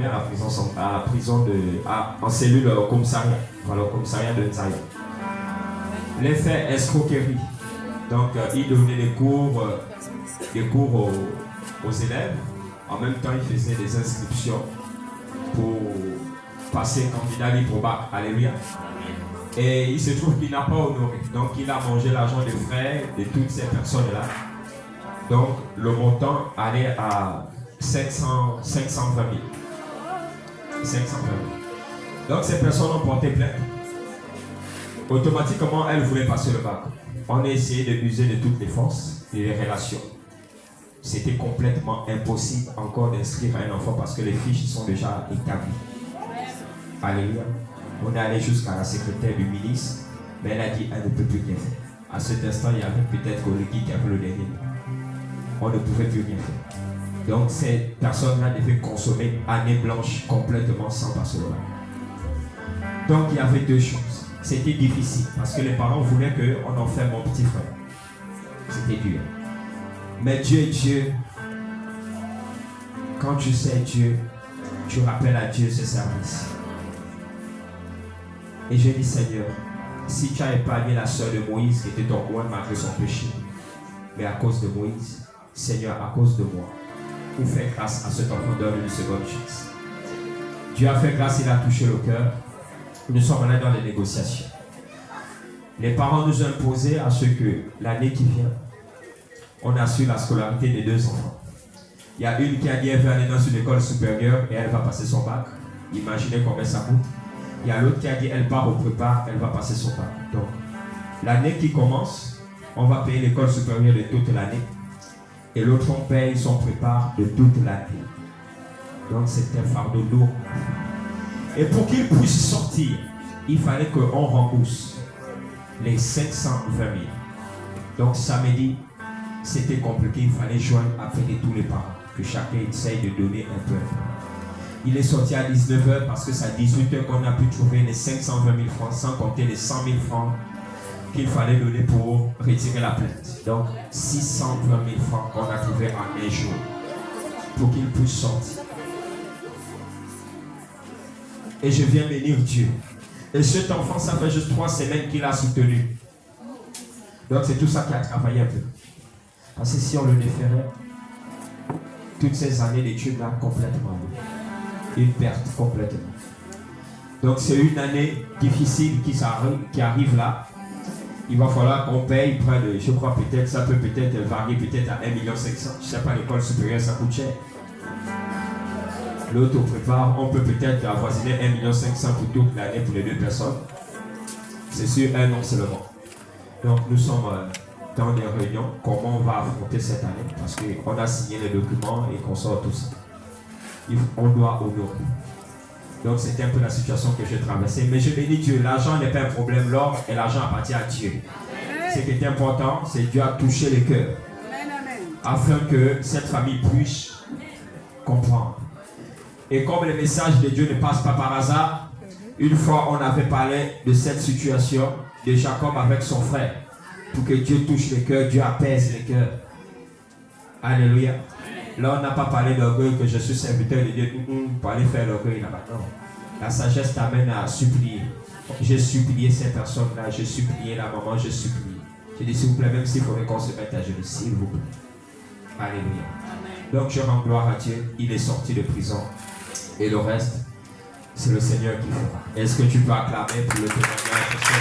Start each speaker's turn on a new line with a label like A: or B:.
A: à la prison en cellule au commissariat, voilà, au commissariat de Nzaï. Les faits escroquerie. Donc, il donnait des cours aux élèves. En même temps, il faisait des inscriptions pour passer candidat libre au bac. Alléluia. Et il se trouve qu'il n'a pas honoré. Donc, il a mangé l'argent des frais de toutes ces personnes-là. Donc, le montant allait à 520 000. 520 000. Donc, ces personnes ont porté plainte. Automatiquement, elles voulaient passer le bac. On a essayé de user de toutes les forces et les relations. C'était complètement impossible encore d'inscrire un enfant parce que les fiches sont déjà établies. Alléluia. On est allé jusqu'à la secrétaire du ministre, mais elle a dit elle ne peut plus rien faire. À cet instant, il y avait peut-être Olegi qui avait le dernier mot. On ne pouvait plus rien faire. Donc ces personnes-là devaient consommer année blanche complètement sans passer le bac. Donc il y avait deux choses. C'était difficile parce que les parents voulaient qu'on en fasse mon petit frère. C'était dur. Mais Dieu est Dieu. Quand tu sais Dieu, tu rappelles à Dieu ce service. Et je dis Seigneur, si tu as épargné la sœur de Moïse qui était ton coin malgré son péché, mais à cause de Moïse, Seigneur, à cause de moi, pour faire grâce à cet enfant, donne une seconde chance. Dieu a fait grâce, il a touché le cœur. Nous sommes allés dans les négociations. Les parents nous ont imposé à ce que l'année qui vient, on assure la scolarité des deux enfants. Il y a une qui a dit qu'elle veut aller dans une école supérieure et elle va passer son bac. Imaginez combien ça coûte. Il y a l'autre qui a dit qu'elle part au prépa, elle va passer son bac. Donc, l'année qui commence, on va payer l'école supérieure de toute l'année. Et l'autre, on paye son prépa de toute l'année. Donc, c'est un fardeau lourd. Et pour qu'il puisse sortir, il fallait qu'on rembourse les 520 000. Donc, samedi, c'était compliqué. Il fallait joindre, appeler tous les parents. Que chacun essaye de donner un peu. Il est sorti à 19h parce que c'est à 18h qu'on a pu trouver les 520 000 francs, sans compter les 100 000 francs qu'il fallait donner pour retirer la plainte. Donc, 620 000 francs qu'on a trouvé en un jour pour qu'il puisse sortir. Et je viens bénir Dieu. Et cet enfant, ça fait juste 3 semaines qu'il a soutenu. Donc, c'est tout ça qui a travaillé un peu. Parce que si on le déférait, toutes ces années d'études là, complètement. Une perte complètement. Donc, c'est une année difficile qui arrive là. Il va falloir qu'on paye près de, je crois peut-être, ça peut peut-être varier peut-être à 1,5 million. Je ne sais pas, l'école supérieure, ça coûte cher. L'autre au prépare, on peut peut-être avoisiner 1,5 million pour toute l'année pour les deux personnes. C'est sur un an seulement. Donc, nous sommes dans des réunions, comment on va affronter cette année, parce qu'on a signé les documents et qu'on sort tout ça. On doit honorer. Donc c'était un peu la situation que j'ai traversée. Mais je bénis Dieu, l'argent n'est pas un problème, l'or et l'argent appartient à Dieu. Ce qui est important, c'est Dieu a touché les cœurs. Afin que cette famille puisse comprendre. Et comme le message de Dieu ne passe pas par hasard, une fois on avait parlé de cette situation de Jacob avec son frère. Pour que Dieu touche les cœurs, Dieu apaise les cœurs. Alléluia. Là, on n'a pas parlé d'orgueil, que je suis serviteur de Dieu pour aller faire l'orgueil là-bas. Non. La sagesse t'amène à supplier. J'ai supplié ces personnes-là, j'ai supplié la maman, j'ai supplié. J'ai dit, s'il vous plaît, même s'il faudrait qu'on se mette à genoux, s'il vous plaît. Alléluia. Donc, je rends gloire à Dieu. Il est sorti de prison. Et le reste, c'est le Seigneur qui fera. Est-ce que tu peux acclamer pour le témoignage?